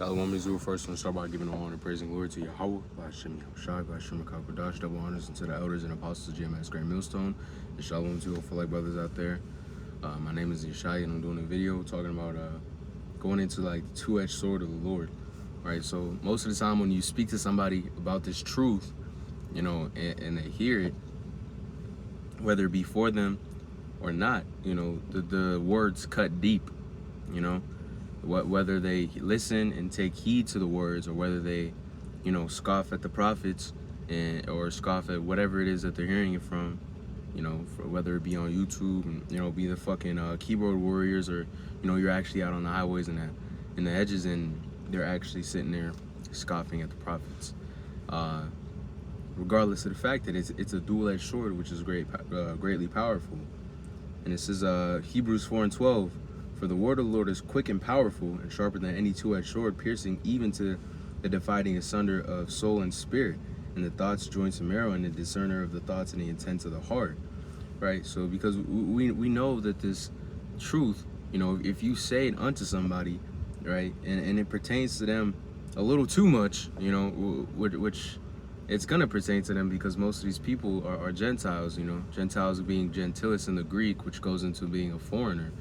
Shalom Mizu. First, I'm going to start by giving all honor, praise, and glory to yahawah, bahasham, bahasham, quadash, double honors, and to the elders and apostles of GMS Grand Millstone. And shalom to all for like brothers out there. My name is Yeshai, and I'm doing a video talking about going into like the two-edged sword of the Lord. Right. So most of the time when you speak to somebody about this truth, you know, and they hear it, whether it be for them or not, you know, the words cut deep, you know. Whether they listen and take heed to the words, or whether they, you know, scoff at the prophets or scoff at whatever it is that they're hearing it from, you know, whether it be on YouTube and, you know, be the fucking keyboard warriors, or, you know, you're actually out on the highways and in the edges and they're actually sitting there scoffing at the prophets. Regardless of the fact that it's a dual-edged sword, which is greatly powerful. And it says Hebrews 4:12. For the word of the Lord is quick and powerful, and sharper than any two-edged sword, piercing even to the dividing asunder of soul and spirit, and the thoughts, joints, and marrow, and the discerner of the thoughts and the intents of the heart. Right? So because we know that this truth, you know, if you say it unto somebody, right, and it pertains to them a little too much, you know, which it's gonna pertain to them, because most of these people are Gentiles, you know, Gentiles being gentilis in the Greek, which goes into being a foreigner.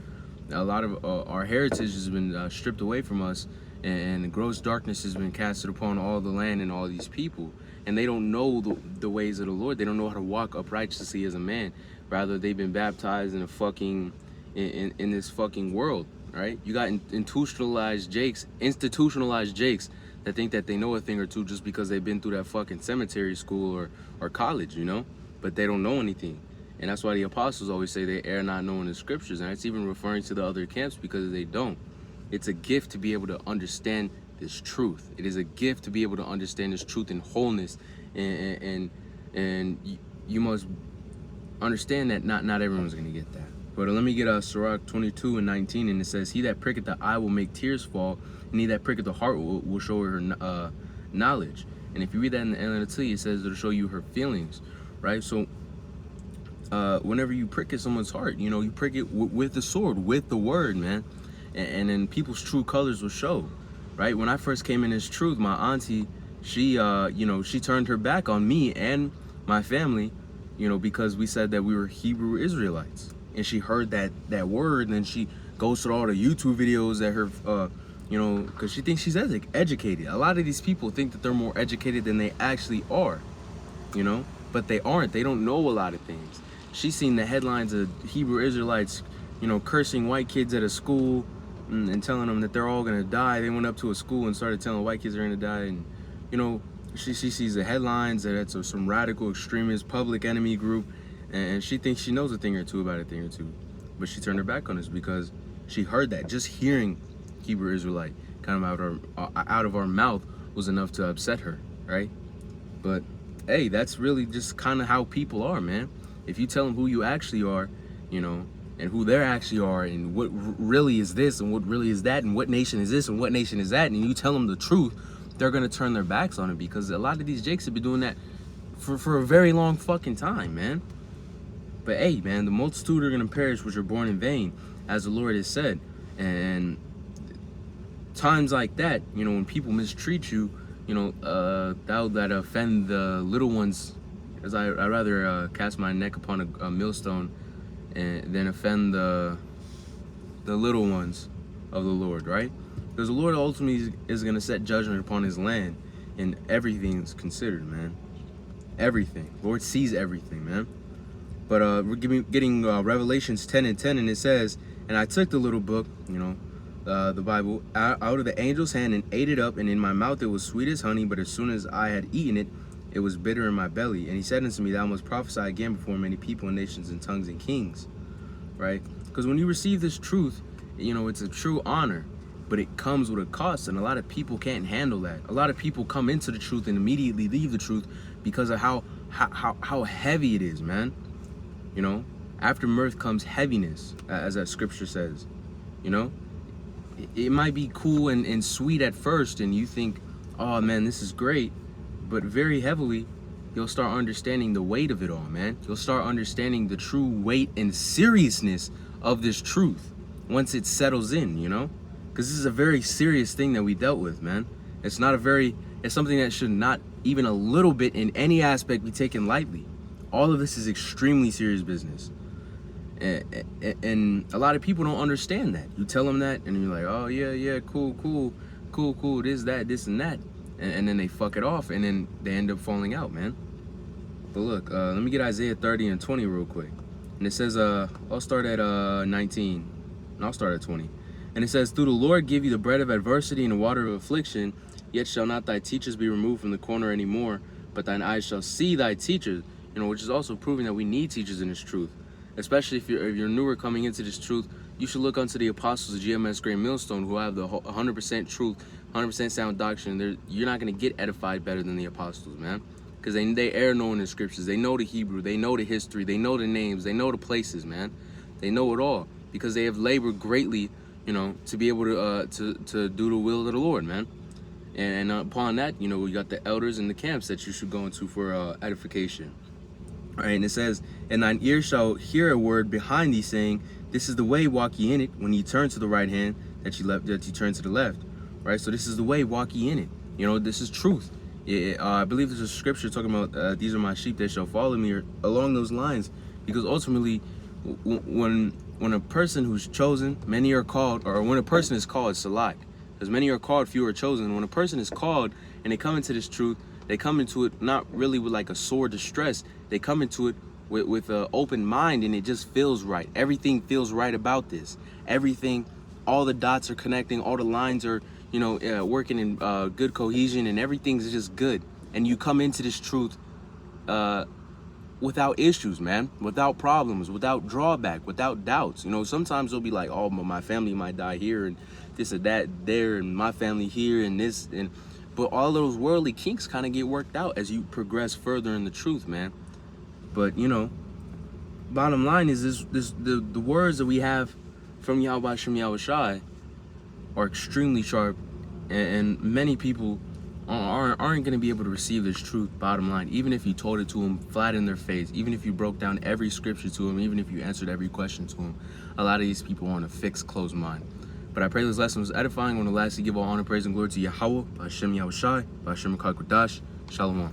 A lot of our heritage has been stripped away from us, and gross darkness has been casted upon all the land and all these people, and they don't know the ways of the Lord. They don't know how to walk uprightly as a man. Rather, they've been baptized in a fucking in this fucking world, right? You got institutionalized jakes that think that they know a thing or two just because they've been through that fucking cemetery school or college, you know, but they don't know anything. And that's why the apostles always say they err not knowing the scriptures. And it's even referring to the other camps, because they don't. It's a gift to be able to understand this truth. It is a gift to be able to understand this truth in wholeness. And you must understand that not everyone's going to get that. But let me get Sirach 22:19, and it says, he that pricketh the eye will make tears fall, and he that pricketh the heart will show her knowledge. And if you read that in the NLT, it says it'll show you her feelings, right? So whenever you prick at someone's heart, you know, you prick it with the sword, with the word, man, and then people's true colors will show, right? When I first came in this truth, my auntie, she you know, she turned her back on me and my family, you know, because we said that we were Hebrew Israelites, and she heard that word, and then she goes through all the YouTube videos that her you know, because she thinks she's educated. A lot of these people think that they're more educated than they actually are, you know, but they aren't. They don't know a lot of things. She's seen the headlines of Hebrew Israelites, you know, cursing white kids at a school and telling them that they're all gonna die. They went up to a school and started telling white kids they're gonna die, and, you know, she sees the headlines that it's some radical extremist public enemy group, and she thinks she knows a thing or two about a thing or two, but she turned her back on us because she heard that. Just hearing Hebrew Israelite kind of out of our mouth was enough to upset her, right? But hey, that's really just kind of how people are, man. If you tell them who you actually are, you know, and who they actually are, and what really is this and what really is that, and what nation is this and what nation is that, and you tell them the truth, they're gonna turn their backs on it, because a lot of these jakes have been doing that for a very long fucking time, man. But hey, man, the multitude are gonna perish which are born in vain, as the Lord has said. And times like that, you know, when people mistreat you, you know, that offend the little ones, as I'd rather cast my neck upon a millstone than offend the little ones of the Lord, right? Because the Lord ultimately is going to set judgment upon his land, and everything's considered, man. Everything. Lord sees everything, man. But we're getting Revelations 10:10, and it says, and I took the little book, you know, the Bible, out of the angel's hand and ate it up, and in my mouth it was sweet as honey, but as soon as I had eaten it, it was bitter in my belly. And he said unto me, thou must prophesy again before many people and nations and tongues and kings, right? Because when you receive this truth, you know, it's a true honor, but it comes with a cost, and a lot of people can't handle that. A lot of people come into the truth and immediately leave the truth because of how heavy it is, man. You know, after mirth comes heaviness, as that scripture says, you know. It might be cool and sweet at first, and you think, oh man, this is great, but very heavily, you'll start understanding the weight of it all, man. You'll start understanding the true weight and seriousness of this truth once it settles in, you know? Because this is a very serious thing that we dealt with, man. It's something that should not even a little bit in any aspect be taken lightly. All of this is extremely serious business. And a lot of people don't understand that. You tell them that, and you're like, oh, yeah, cool, this and that. And then they fuck it off, and then they end up falling out, man. But look, let me get Isaiah 30 and 20 real quick. And it says, I'll start at 19, and I'll start at 20. And it says, through the Lord give you the bread of adversity and the water of affliction, yet shall not thy teachers be removed from the corner anymore, but thine eyes shall see thy teachers. Which is also proving that we need teachers in this truth. Especially if you're newer coming into this truth, you should look unto the apostles of GMS Great Millstone, who have the 100% truth, 100% sound doctrine. You're not going to get edified better than the apostles, man. Because they err knowing the scriptures. They know the Hebrew. They know the history. They know the names. They know the places, man. They know it all. Because they have labored greatly, to be able to do the will of the Lord, man. And upon that, we got the elders and the camps that you should go into for edification. All right, and it says, and thine ear shall hear a word behind thee, saying, this is the way, walk ye in it. When ye turn to the right hand, that ye turn to the left. Right, so this is the way, walk ye in it. This is truth. I believe there's a scripture talking about these are my sheep, they shall follow me, or along those lines. Because ultimately, when a person who's chosen, many are called, or when a person is called, it's select. Because many are called, few are chosen. When a person is called and they come into this truth, they come into it not really with like a sore distress. They come into it with an open mind, and it just feels right. Everything feels right about this. Everything, all the dots are connecting. All the lines are, working in good cohesion, and everything's just good. And you come into this truth without issues, man, without problems, without drawback, without doubts. Sometimes they'll be like, oh, but my family might die here, and this or that there, and my family here, and this, and but all those worldly kinks kind of get worked out as you progress further in the truth, man. But bottom line is the words that we have from yahawashi are extremely sharp, and many people aren't going to be able to receive this truth. Bottom line, even if you told it to them flat in their face, even if you broke down every scripture to them, even if you answered every question to them, a lot of these people want a fixed, closed mind. But I pray this lesson was edifying. I want to lastly give all honor, praise, and glory to Yahawah, bahasham, yahawashi, bahasham, quadash. Shalom.